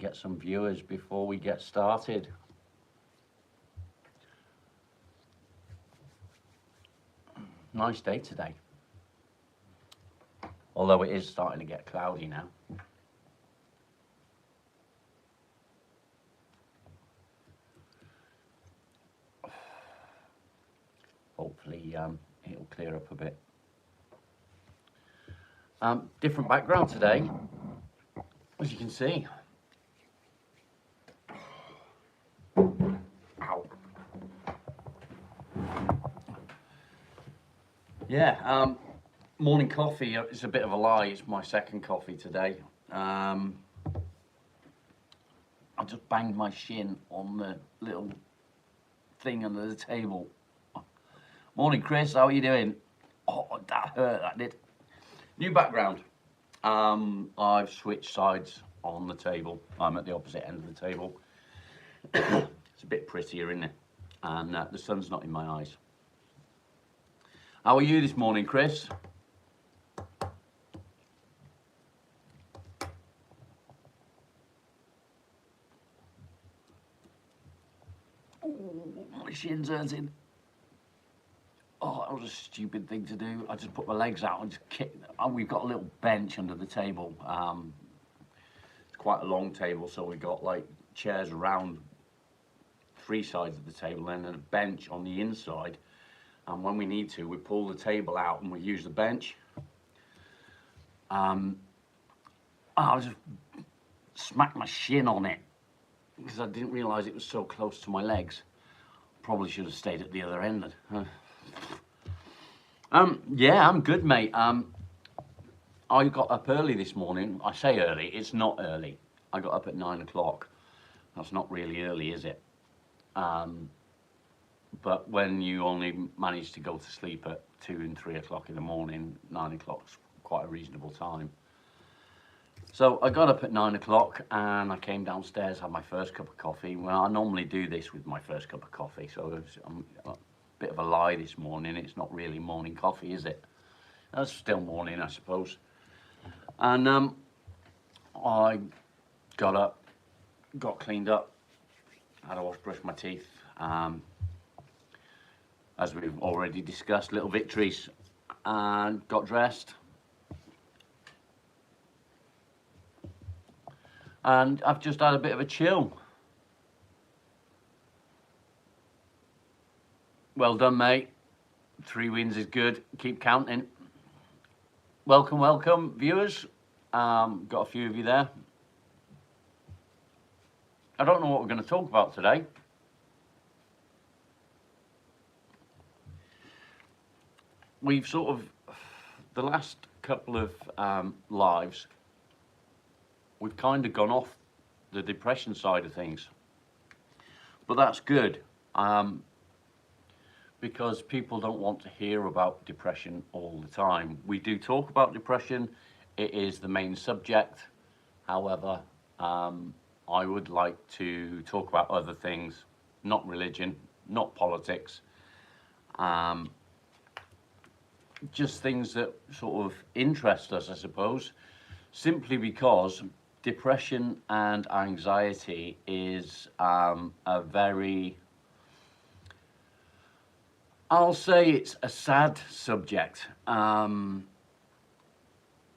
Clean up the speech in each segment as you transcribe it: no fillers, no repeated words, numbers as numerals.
Get some viewers before we get started. Nice day today, although it is starting to get cloudy now. Hopefully it'll clear up a bit. Different background today, as you can see. Ow. Yeah, morning coffee is a bit of a lie. It's my second coffee today. I just banged my shin on the little thing under the table. Morning, Chris. How are you doing? Oh, that hurt. That did. New background. I've switched sides on the table. I'm at the opposite end of the table. It's a bit prettier, isn't it? And the sun's not in my eyes. How are you this morning, Chris? Oh, my shin's hurting. Oh, that was a stupid thing to do. I just put my legs out and just kicked. And we've got a little bench under the table. It's quite a long table, so we've got like chairs around three sides of the table and then a bench on the inside. And when we need to, we pull the table out and we use the bench. I just smacked my shin on it because I didn't realise it was so close to my legs. Probably should have stayed at the other end. Yeah, I'm good, mate. I got up early this morning. I say early, it's not early. I got up at 9 o'clock. That's not really early, is it? But when you only manage to go to sleep at 2 and 3 o'clock in the morning, 9 o'clock's quite a reasonable time. So I got up at 9 o'clock and I came downstairs, had my first cup of coffee. Well, I normally do this with my first cup of coffee, so it's a bit of a lie this morning. It's not really morning coffee, is it? That's still morning, I suppose. And I got up, got cleaned up, had a wash, brushed my teeth. As we've already discussed, little victories, and got dressed. And I've just had a bit of a chill. Well done, mate. 3 wins is good. Keep counting. Welcome, welcome, viewers. Got a few of you there. I don't know what we're going to talk about today. We've sort of, the last couple of lives, we've kind of gone off the depression side of things. But that's good, because people don't want to hear about depression all the time. We do talk about depression. It is the main subject. However, I would like to talk about other things, not religion, not politics, just things that sort of interest us, I suppose, simply because depression and anxiety is a very, I'll say it's a sad subject.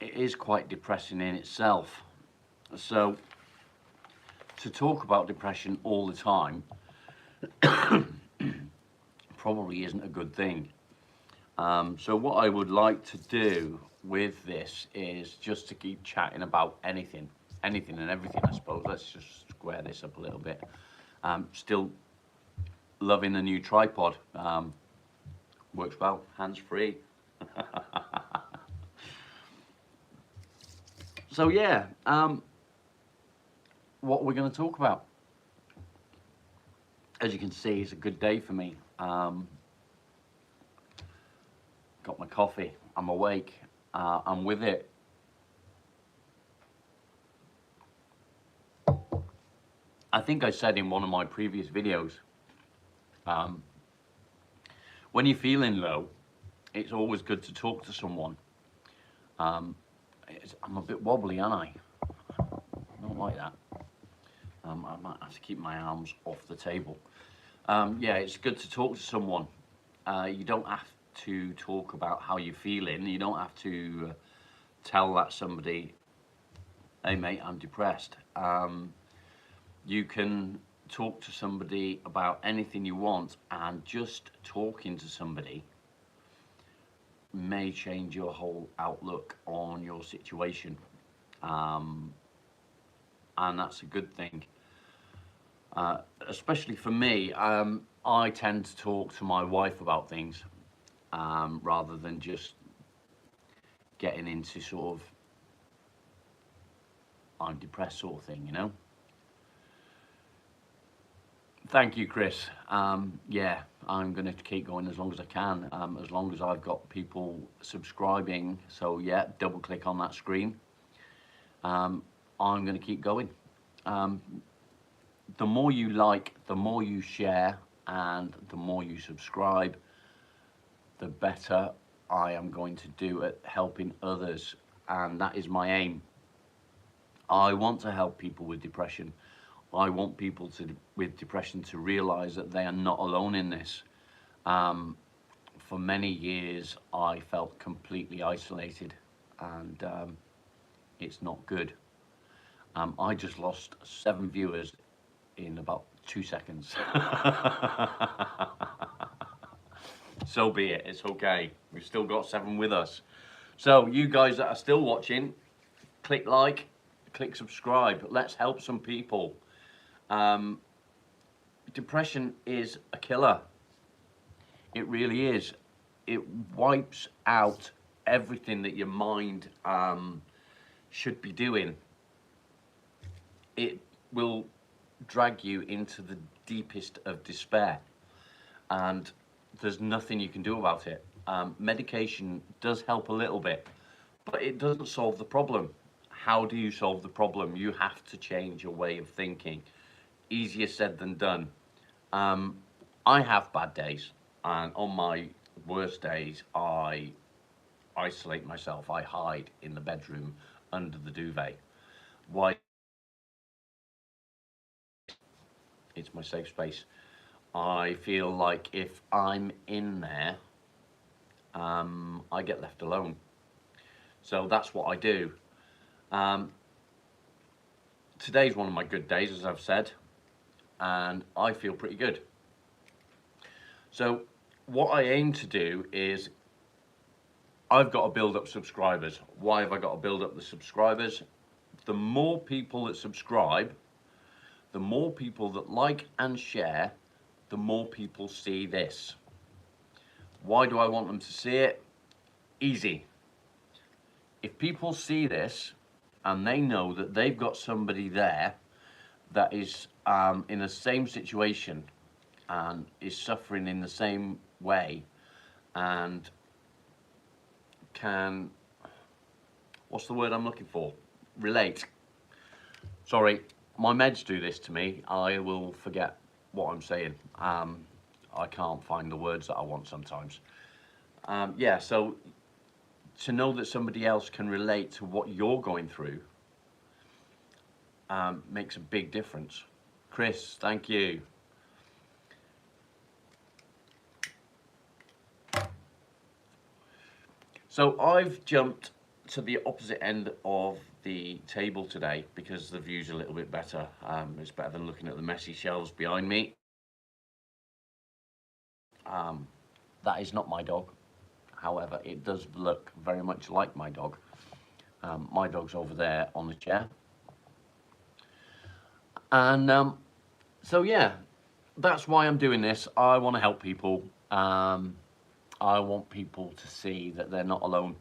It is quite depressing in itself. So to talk about depression all the time probably isn't a good thing. So what I would like to do with this is just to keep chatting about anything and everything, I suppose. Let's just square this up a little bit. Still loving the new tripod. Works well, hands-free. So yeah, what we're going to talk about. As you can see, it's a good day for me. Got my coffee, I'm awake, I'm with it. I think I said in one of my previous videos, when you're feeling low, it's always good to talk to someone. I'm a bit wobbly, aren't I? I don't like that. I might have to keep my arms off the table. Yeah, it's good to talk to someone. You don't have to talk about how you're feeling. You don't have to tell that somebody, hey mate, I'm depressed. You can talk to somebody about anything you want, and just talking to somebody may change your whole outlook on your situation. And that's a good thing. Especially for me, I tend to talk to my wife about things rather than just getting into sort of I'm depressed sort of thing, you know. Thank you, Chris. Yeah, I'm going to keep going as long as I can, as long as I've got people subscribing. So yeah, double click on that screen. I'm going to keep going. The more you like, the more you share, and the more you subscribe, the better I am going to do at helping others. And that is my aim. I want to help people with depression. I want people with depression to realize that they are not alone in this. For many years, I felt completely isolated, and it's not good. I just lost 7 viewers in about 2 seconds. So be it, it's okay. We've still got 7 with us. So you guys that are still watching, click like, click subscribe. Let's help some people. Depression is a killer. It really is. It wipes out everything that your mind should be doing. It will drag you into the deepest of despair, and there's nothing you can do about it. Medication does help a little bit, but it doesn't solve the problem. How do you solve the problem? You have to change your way of thinking. Easier said than done. I have bad days, and on my worst days, I isolate myself. I hide in the bedroom under the duvet. Why? It's my safe space. I feel like if I'm in there, I get left alone. So that's what I do. Today's one of my good days, as I've said, and I feel pretty good. So what I aim to do is I've got to build up subscribers. Why have I got to build up the subscribers? The more people that subscribe, the more people that like and share, the more people see this. Why do I want them to see it? Easy. If people see this and they know that they've got somebody there that is in the same situation and is suffering in the same way and can, what's the word I'm looking for? Relate. Sorry, my meds do this to me. I will forget what I'm saying. I can't find the words that I want sometimes. Yeah, so to know that somebody else can relate to what you're going through makes a big difference. Chris, thank you. So I've jumped to the opposite end of the table today because the view's a little bit better. It's better than looking at the messy shelves behind me. That is not my dog. However, it does look very much like my dog. My dog's over there on the chair. And so yeah, that's why I'm doing this. I want to help people. I want people to see that they're not alone.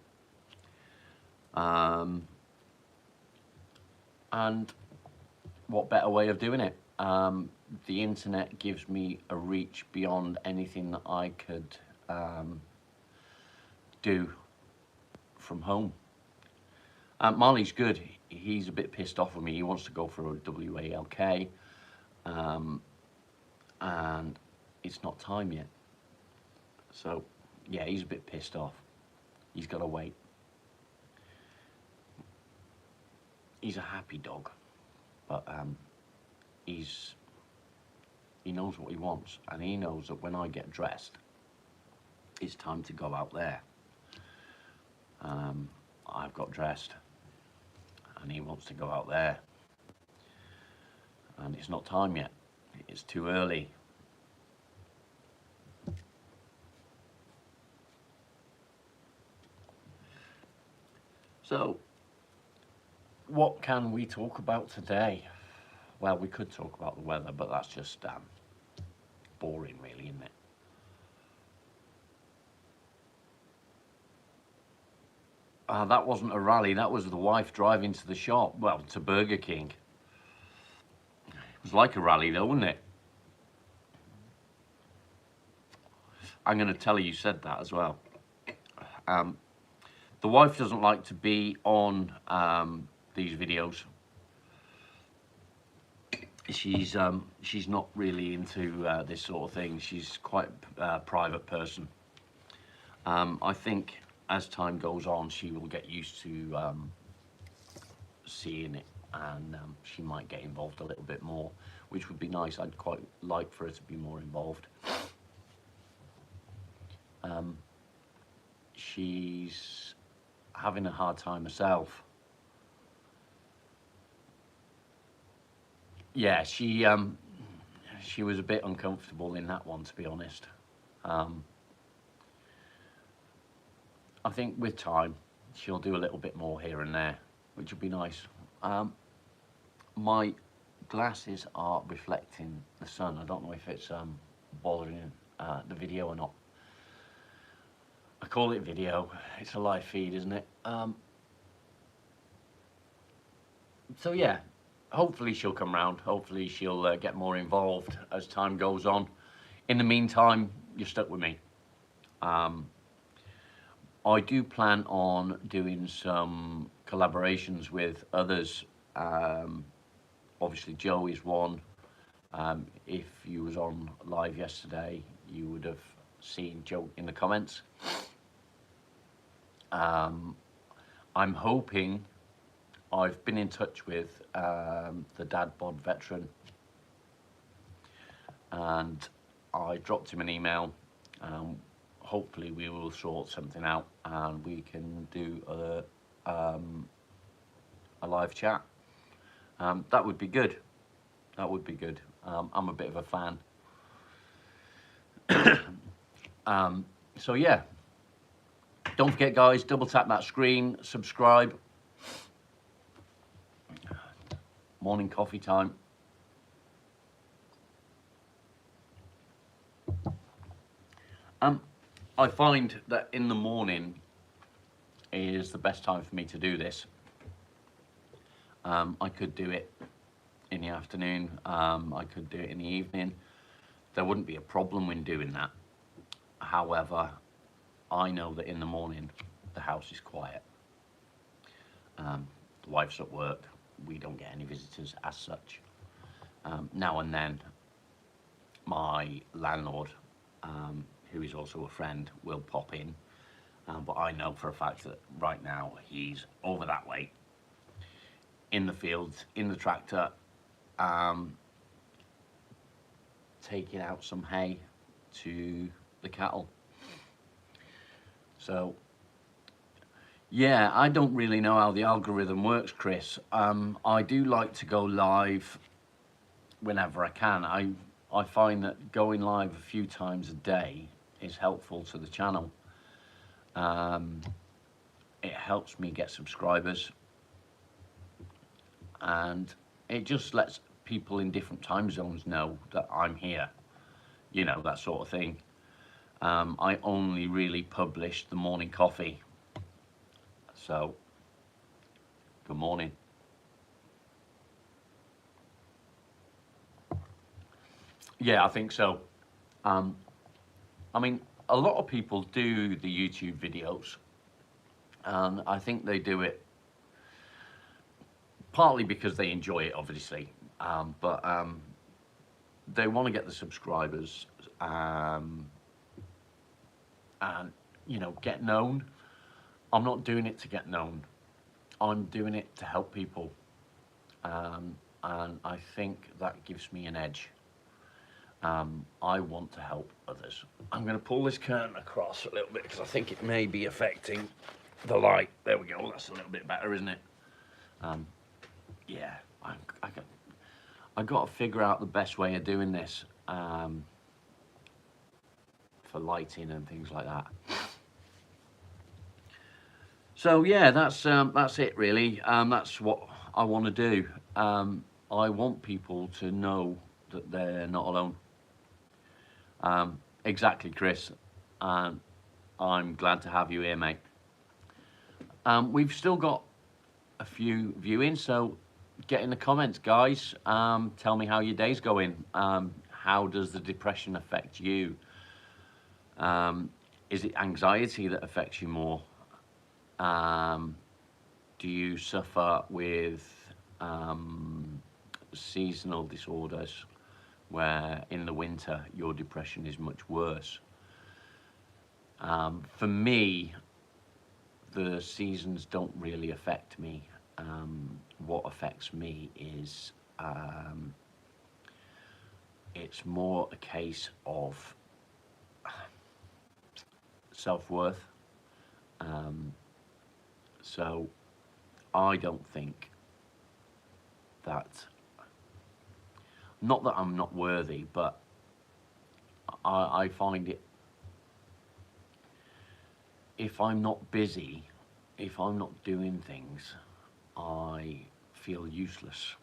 And what better way of doing it? The internet gives me a reach beyond anything that I could do from home. Marley's good. He's a bit pissed off with me. He wants to go for a WALK, and it's not time yet. So yeah, he's a bit pissed off. He's got to wait. He's a happy dog, but he knows what he wants, and he knows that when I get dressed, it's time to go out there. I've got dressed, and he wants to go out there, and it's not time yet. It's too early. So, what can we talk about today? Well, we could talk about the weather, but that's just boring, really, isn't it? That wasn't a rally, that was the wife driving to the shop, well, to Burger King. It was like a rally though, wasn't it? I'm going to tell her you said that as well. The wife doesn't like to be on these videos. She's not really into this sort of thing. She's quite a private person. I think as time goes on, she will get used to seeing it, and she might get involved a little bit more, which would be nice. I'd quite like for her to be more involved. She's having a hard time herself. Yeah, she was a bit uncomfortable in that one, to be honest. I think with time, she'll do a little bit more here and there, which would be nice. My glasses are reflecting the sun. I don't know if it's bothering the video or not. I call it video. It's a live feed, isn't it? So yeah, hopefully she'll come round. Hopefully she'll get more involved as time goes on. In the meantime, you're stuck with me. I do plan on doing some collaborations with others. Obviously Joe is one. If you was on live yesterday, you would have seen Joe in the comments. I'm hoping, I've been in touch with the Dad Bod veteran, and I dropped him an email. Hopefully we will sort something out and we can do a live chat. That would be good. That would be good. I'm a bit of a fan. So yeah, don't forget guys, double tap that screen, subscribe. Morning coffee time. I find that in the morning is the best time for me to do this. I could do it in the afternoon, I could do it in the evening. There wouldn't be a problem when doing that. However, I know that in the morning the house is quiet. The wife's at work, we don't get any visitors as such. Now and then my landlord, who is also a friend, will pop in, but I know for a fact that right now he's over that way in the fields, in the tractor, taking out some hay to the cattle. So yeah, I don't really know how the algorithm works, Chris. I do like to go live whenever I can. I find that going live a few times a day is helpful to the channel. It helps me get subscribers, and it just lets people in different time zones know that I'm here, you know, that sort of thing. I only really publish the morning coffee, so good morning. Yeah, I think so. I mean, a lot of people do the YouTube videos, and I think they do it partly because they enjoy it, obviously, but they want to get the subscribers, and, you know, get known. I'm not doing it to get known. I'm doing it to help people. and I think that gives me an edge. I want to help others. I'm going to pull this curtain across a little bit because I think it may be affecting the light. There we go. That's a little bit better, isn't it? Yeah, I got to figure out the best way of doing this for lighting and things like that. So yeah, that's it really. That's what I want to do. I want people to know that they're not alone. Exactly, Chris. I'm glad to have you here, mate. We've still got a few viewings, so get in the comments, guys. Tell me how your day's going. How does the depression affect you? Is it anxiety that affects you more? Do you suffer with seasonal disorders where in the winter your depression is much worse? For me, the seasons don't really affect me. What affects me is it's more a case of self-worth. So I don't think that, not that I'm not worthy, but I find it, if I'm not busy, if I'm not doing things, I feel useless.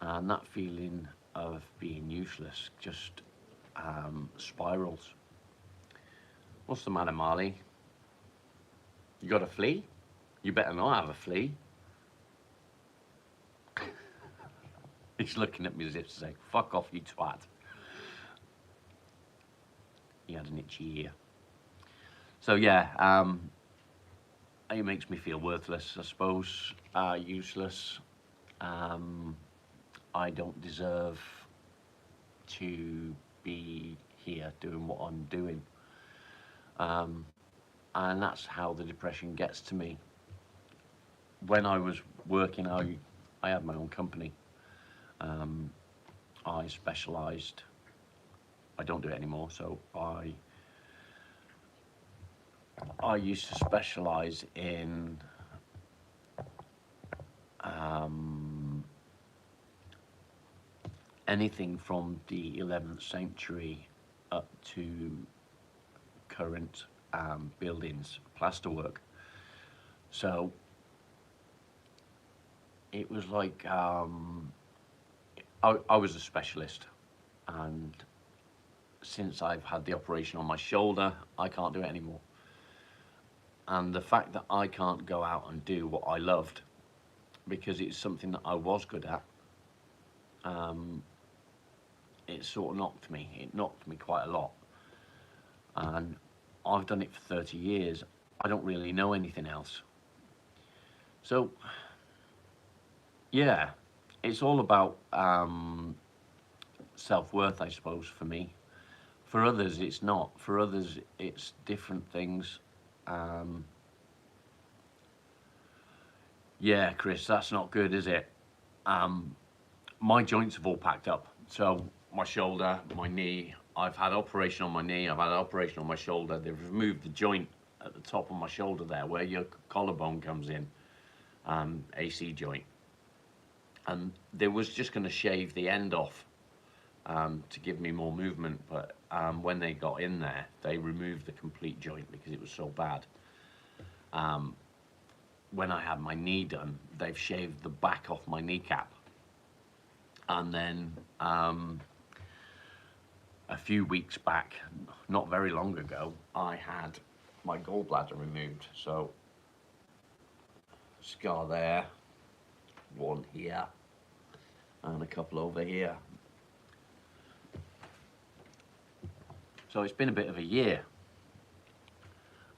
And that feeling of being useless just spirals. What's the matter, Marley? You got a flea? You better not have a flea. He's looking at me as if to say, fuck off, you twat. He had an itchy ear. So yeah, it makes me feel worthless, I suppose, useless. I don't deserve to be here doing what I'm doing. And that's how the depression gets to me. When I was working, I had my own company. I specialised, I don't do it anymore, so I used to specialise in anything from the 11th century up to current buildings, plasterwork. So it was like I was a specialist, and since I've had the operation on my shoulder, I can't do it anymore. And the fact that I can't go out and do what I loved, because it's something that I was good at, it sort of knocked me. It knocked me quite a lot. And I've done it for 30 years. I don't really know anything else. So, yeah, it's all about self-worth, I suppose, for me. For others, it's not. For others, it's different things. Yeah, Chris, that's not good, is it? My joints have all packed up. So my shoulder, my knee, I've had operation on my knee, I've had an operation on my shoulder. They've removed the joint at the top of my shoulder there where your collarbone comes in, AC joint. And they was just going to shave the end off to give me more movement, but when they got in there, they removed the complete joint because it was so bad. When I had my knee done, they've shaved the back off my kneecap. And then a few weeks back, not very long ago, I had my gallbladder removed. So, scar there, one here, and a couple over here. So it's been a bit of a year.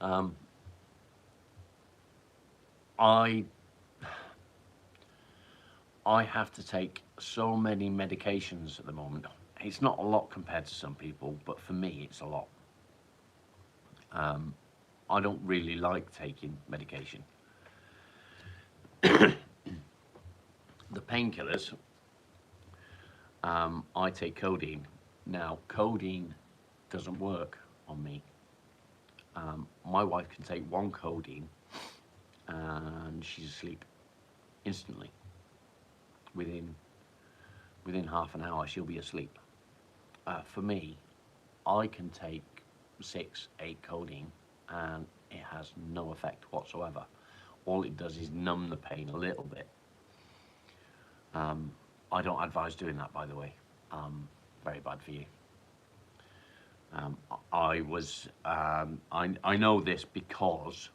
I have to take so many medications at the moment. It's not a lot compared to some people, but for me it's a lot. I don't really like taking medication. The painkillers, I take codeine. Now, codeine doesn't work on me. My wife can take one codeine and she's asleep instantly. Within half an hour, she'll be asleep. For me, I can take 6, 8 codeine and it has no effect whatsoever. All it does is numb the pain a little bit. I don't advise doing that, by the way. Very bad for you. I know this because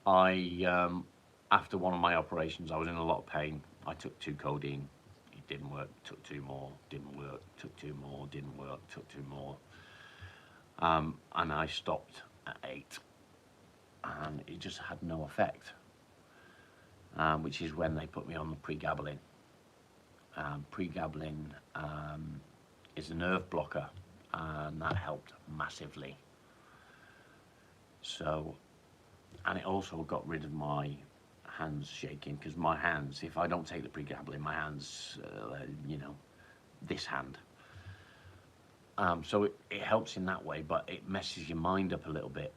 after one of my operations, I was in a lot of pain. I took 2 codeine. It didn't work. Took 2 more. Didn't work. Took 2 more. Didn't work. Took 2 more. And I stopped at 8. And it just had no effect. Which is when they put me on the pregabalin. Pregabalin is a nerve blocker, and that helped massively. So, and it also got rid of my hands shaking, because my hands, if I don't take the pregabalin, my hands, this hand. So it helps in that way, but it messes your mind up a little bit.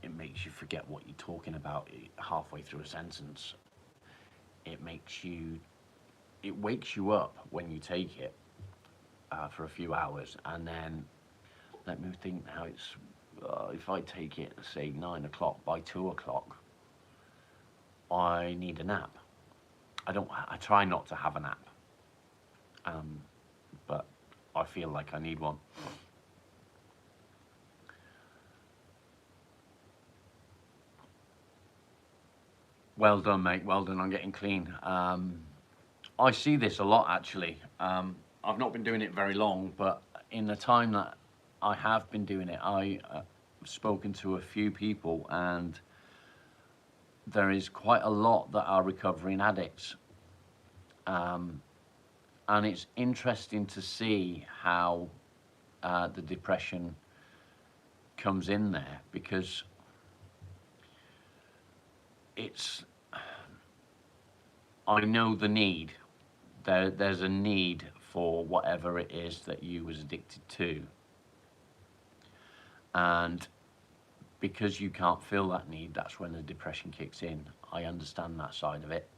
It makes you forget what you're talking about halfway through a sentence. It wakes you up when you take it for a few hours, and then let me think how it's. If I take it, say 9 o'clock, by 2 o'clock, I need a nap. I try not to have a nap, but I feel like I need one. Well done, mate. Well done on getting clean. I see this a lot, actually. I've not been doing it very long, but in the time that I have been doing it, I've spoken to a few people, and there is quite a lot that are recovering addicts. And it's interesting to see how the depression comes in there, because I know the need. There's a need for whatever it is that you was addicted to. And because you can't feel that need, that's when the depression kicks in. I understand that side of it.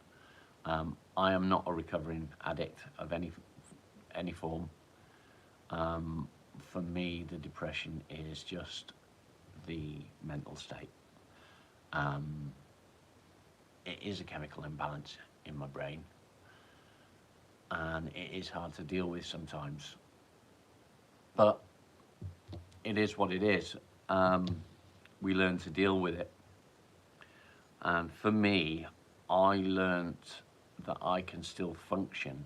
I am not a recovering addict of any form. For me, the depression is just the mental state. It is a chemical imbalance in my brain, and it is hard to deal with sometimes, but it is what it is. We learn to deal with it, and for me, I learnt that I can still function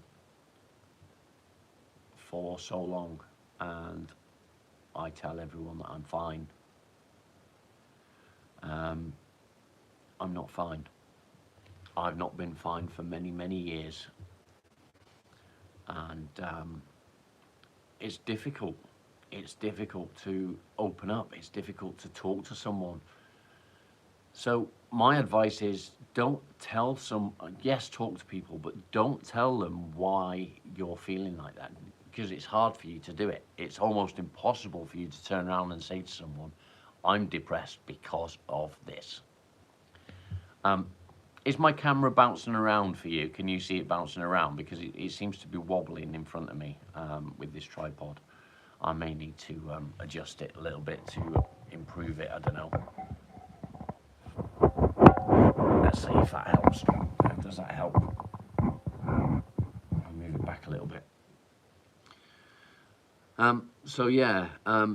for so long, and I tell everyone that I'm fine. I'm not fine. I've not been fine for many, many years, and it's difficult. It's difficult to open up. It's difficult to talk to someone. So my advice is, don't tell yes, talk to people, but don't tell them why you're feeling like that, because it's hard for you to do it. It's almost impossible for you to turn around and say to someone, I'm depressed because of this. Is my camera bouncing around for you? Can you see it bouncing around? Because it seems to be wobbling in front of me with this tripod. I may need to adjust it a little bit to improve it. I don't know. Let's see if that helps. Does that help? I'll move it back a little bit. So yeah,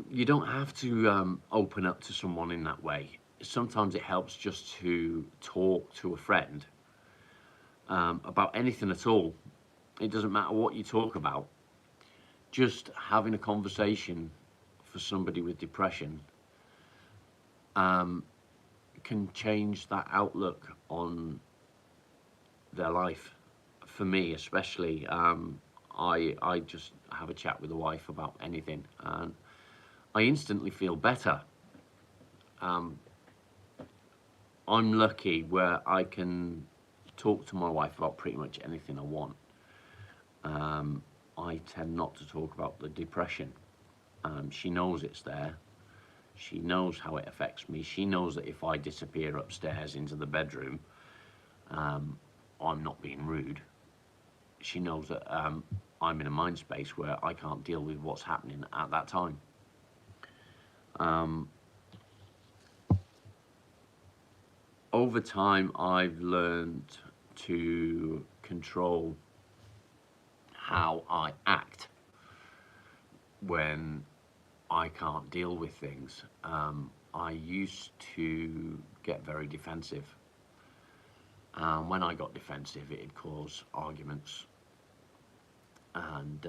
you don't have to open up to someone in that way. Sometimes it helps just to talk to a friend about anything at all. It doesn't matter what you talk about. Just having a conversation for somebody with depression can change that outlook on their life. For me especially, I just have a chat with the wife about anything, and I instantly feel better. I'm lucky where I can talk to my wife about pretty much anything I want. I tend not to talk about the depression. She knows it's there. She knows how it affects me. She knows that if I disappear upstairs into the bedroom, I'm not being rude. She knows that I'm in a mind space where I can't deal with what's happening at that time. Over time, I've learned to control how I act when I can't deal with things. I used to get very defensive. When I got defensive, it'd cause arguments. And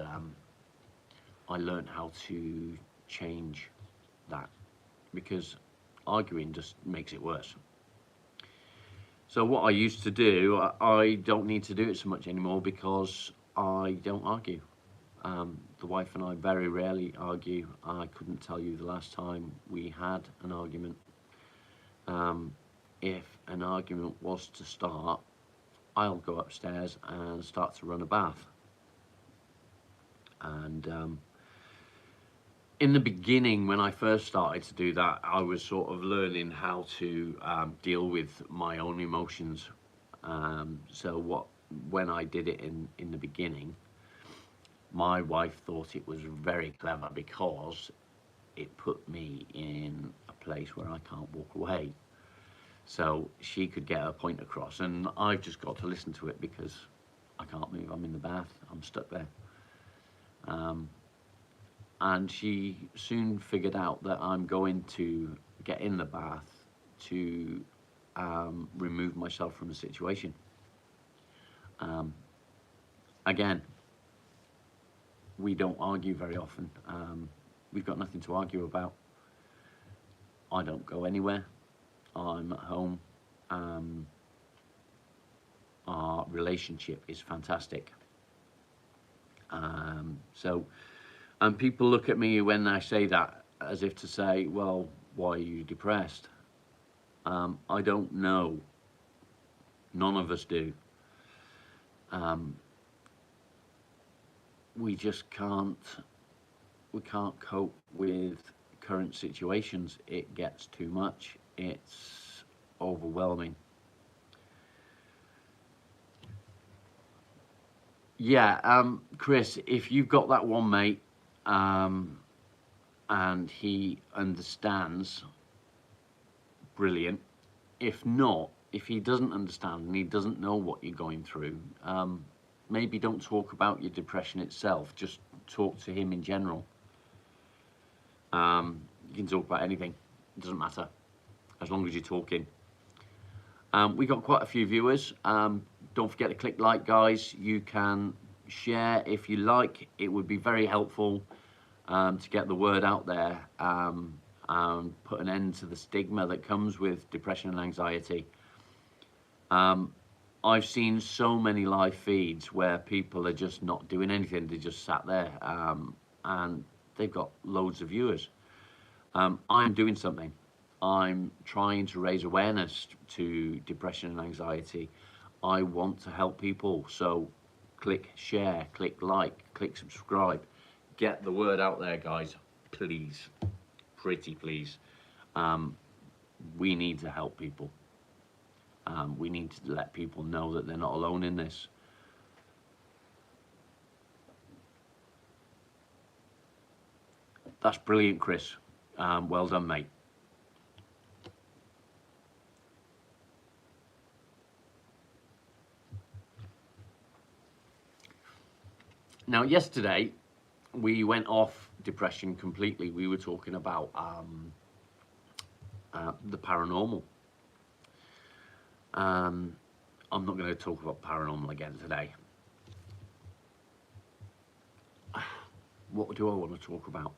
I learned how to change that, because arguing just makes it worse. So what I used to do, I don't need to do it so much anymore, because I don't argue. The wife and I very rarely argue. I couldn't tell you the last time we had an argument. If an argument was to start, I'll go upstairs and start to run a bath. And in the beginning, when I first started to do that, I was sort of learning how to deal with my own emotions. When I did it in the beginning, my wife thought it was very clever, because it put me in a place where I can't walk away. So she could get her point across, and I've just got to listen to it, because I can't move. I'm in the bath. I'm stuck there. And she soon figured out that I'm going to get in the bath to remove myself from the situation. Again, we don't argue very often. We've got nothing to argue about. I don't go anywhere. I'm at home. Our relationship is fantastic. And people look at me when I say that as if to say, well, why are you depressed? I don't know. None of us do. We just can't cope with current situations. It gets too much. It's overwhelming. Yeah, Chris, if you've got that one mate, and he understands, brilliant. If not, if he doesn't understand and he doesn't know what you're going through, maybe don't talk about your depression itself, just talk to him in general. You can talk about anything, it doesn't matter, as long as you're talking. We got quite a few viewers. Don't forget to click like, guys. You can share if you like. It would be very helpful to get the word out there, and put an end to the stigma that comes with depression and anxiety. I've seen so many live feeds where people are just not doing anything. They just sat there, and they've got loads of viewers. I'm doing something. I'm trying to raise awareness to depression and anxiety. I want to help people, so click share, click like, click subscribe. Get the word out there, guys, please, pretty please. We need to help people. We need to let people know that they're not alone in this. That's brilliant, Chris. Well done, mate. Now, yesterday, we went off depression completely. We were talking about the paranormal. I'm not going to talk about paranormal again today. What do I want to talk about?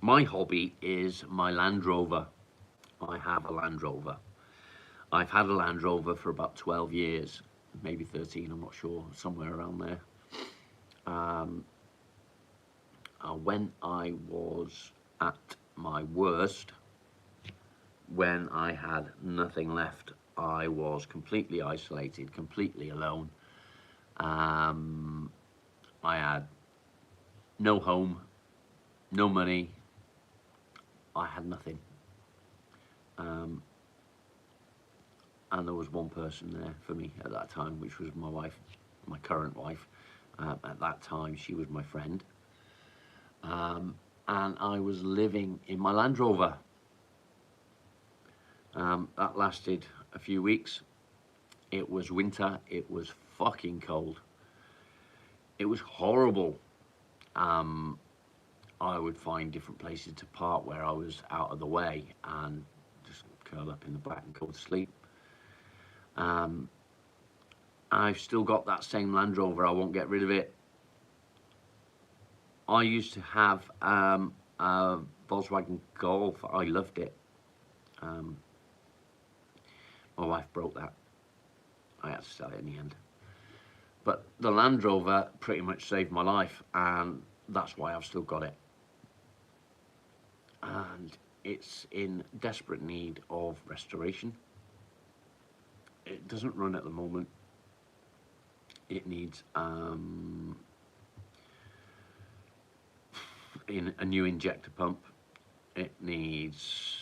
My hobby is my Land Rover. I have a Land Rover. I've had a Land Rover for about 12 years, maybe 13, I'm not sure, somewhere around there. When I was at my worst, when I had nothing left I was completely isolated, completely alone. I had no home, no money. I had nothing. Um, and there was one person there for me at that time, which was my wife, my current wife. At that time, she was my friend. And I was living in my Land Rover. That lasted a few weeks. It was winter. It was fucking cold. It was horrible. I would find different places to park where I was out of the way and just curl up in the back and go to sleep. I've still got that same Land Rover. I won't get rid of it. I used to have a Volkswagen Golf. I loved it. My wife broke that. I had to sell it in the end. But the Land Rover pretty much saved my life, and that's why I've still got it. And it's in desperate need of restoration. It doesn't run at the moment. It needs in a new injector pump. It needs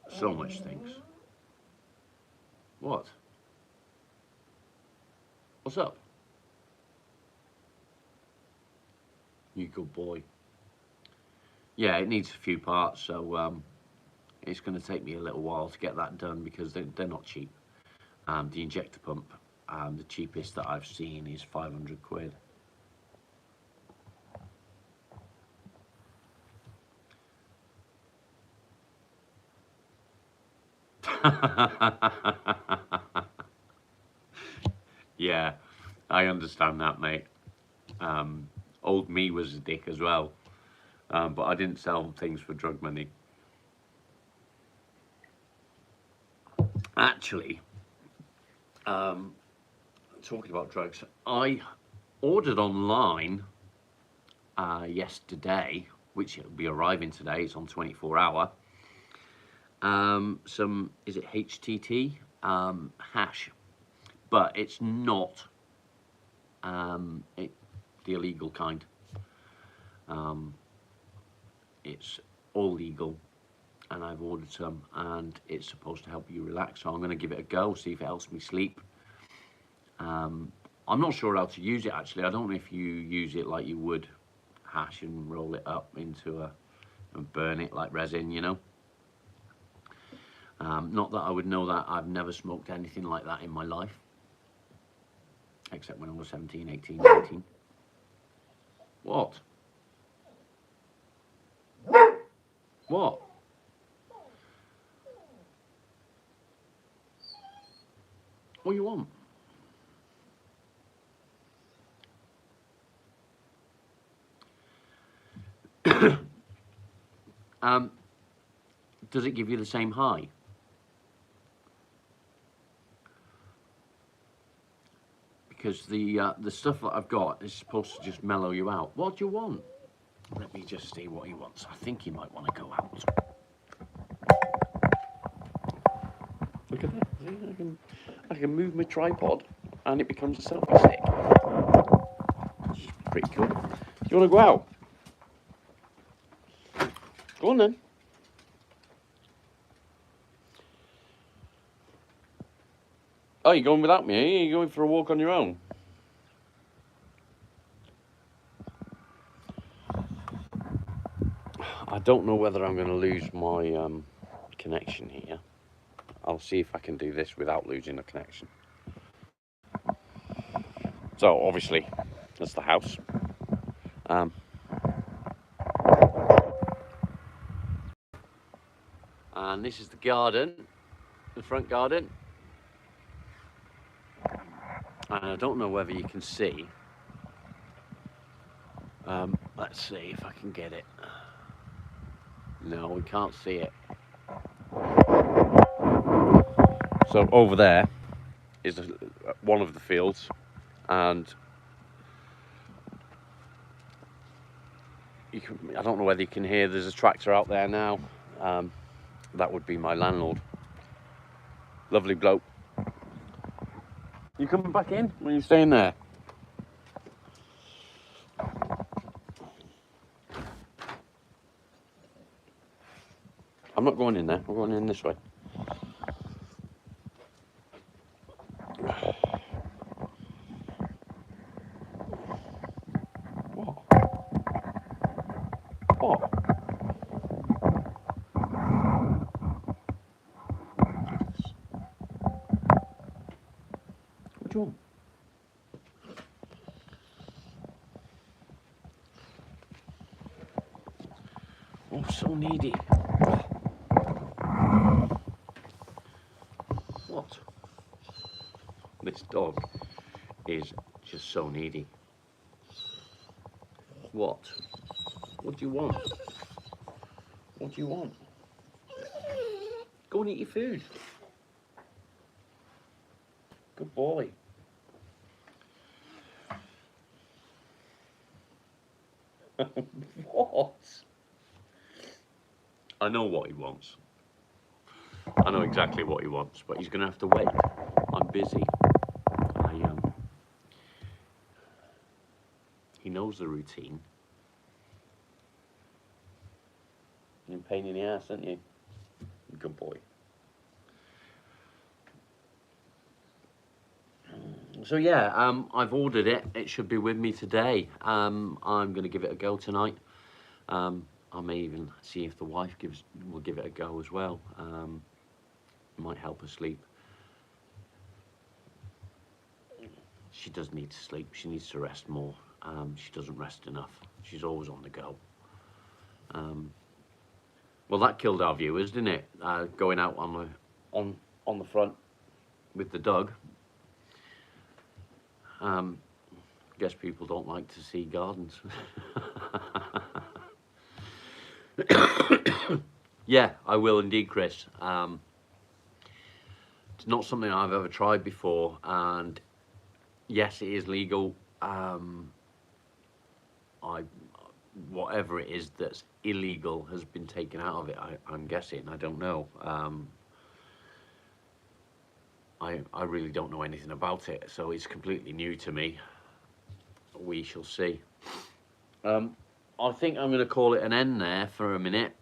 so much things. What? What's up? You good boy. Yeah, it needs a few parts, so it's going to take me a little while to get that done because they're not cheap. The injector pump, the cheapest that I've seen is 500 quid. Yeah, I understand that, mate. Old me was a dick as well, but I didn't sell things for drug money. Actually, talking about drugs, I ordered online yesterday, which will be arriving today. It's on 24-hour. Some, is it HTT hash, but it's not the illegal kind. It's all legal, and I've ordered some, and it's supposed to help you relax. So I'm going to give it a go, see if it helps me sleep. I'm not sure how to use it actually. I don't know if you use it like you would hash and roll it up into and burn it like resin, you know. Not that I would know that. I've never smoked anything like that in my life, except when I was 17, 18, 19. What? What? What do you want? Does it give you the same high? Because the stuff that I've got is supposed to just mellow you out. What do you want? Let me just see what he wants. I think he might want to go out. Look at that. See, I can move my tripod and it becomes a selfie stick. Pretty cool. Do you want to go out? Go on then. Oh, you're going without me, eh? You're going for a walk on your own? I don't know whether I'm going to lose my connection here. I'll see if I can do this without losing the connection. So, obviously, that's the house. And this is the garden, the front garden. And I don't know whether you can see. Let's see if I can get it. No, we can't see it. So over there is one of the fields, and I don't know whether you can hear, there's a tractor out there now. That would be my landlord. Lovely bloke. You coming back in? Or are you staying there? I'm not going in there. I'm going in this way. What? What? What do you want? Oh, so needy. What? This dog is just so needy. What? What do you want? What do you want? Go and eat your food. Good boy. What? I know what he wants. I know exactly what he wants, but he's going to have to wait. I'm busy. He knows the routine. You're a pain in the ass, aren't you? Good boy. So yeah, I've ordered it. It should be with me today. I'm going to give it a go tonight. I may even see if the wife will give it a go as well. Might help her sleep. She does need to sleep. She needs to rest more. She doesn't rest enough. She's always on the go. Well, that killed our viewers, didn't it? Going out on the front with the dog. Guess people don't like to see gardens. Yeah, I will indeed, Chris. It's not something I've ever tried before, and yes, it is legal. Whatever it is that's illegal has been taken out of it. I'm guessing. I don't know. I really don't know anything about it, so it's completely new to me. We shall see. I think I'm going to call it an end there for a minute.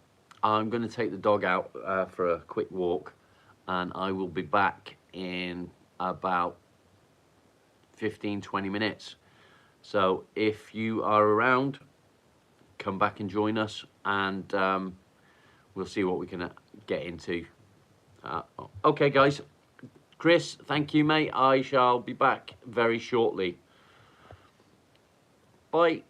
I'm going to take the dog out for a quick walk, and I will be back in about 15-20 minutes. So if you are around, come back and join us, and we'll see what we can get into. Okay, guys. Chris, thank you, mate. I shall be back very shortly. Bye.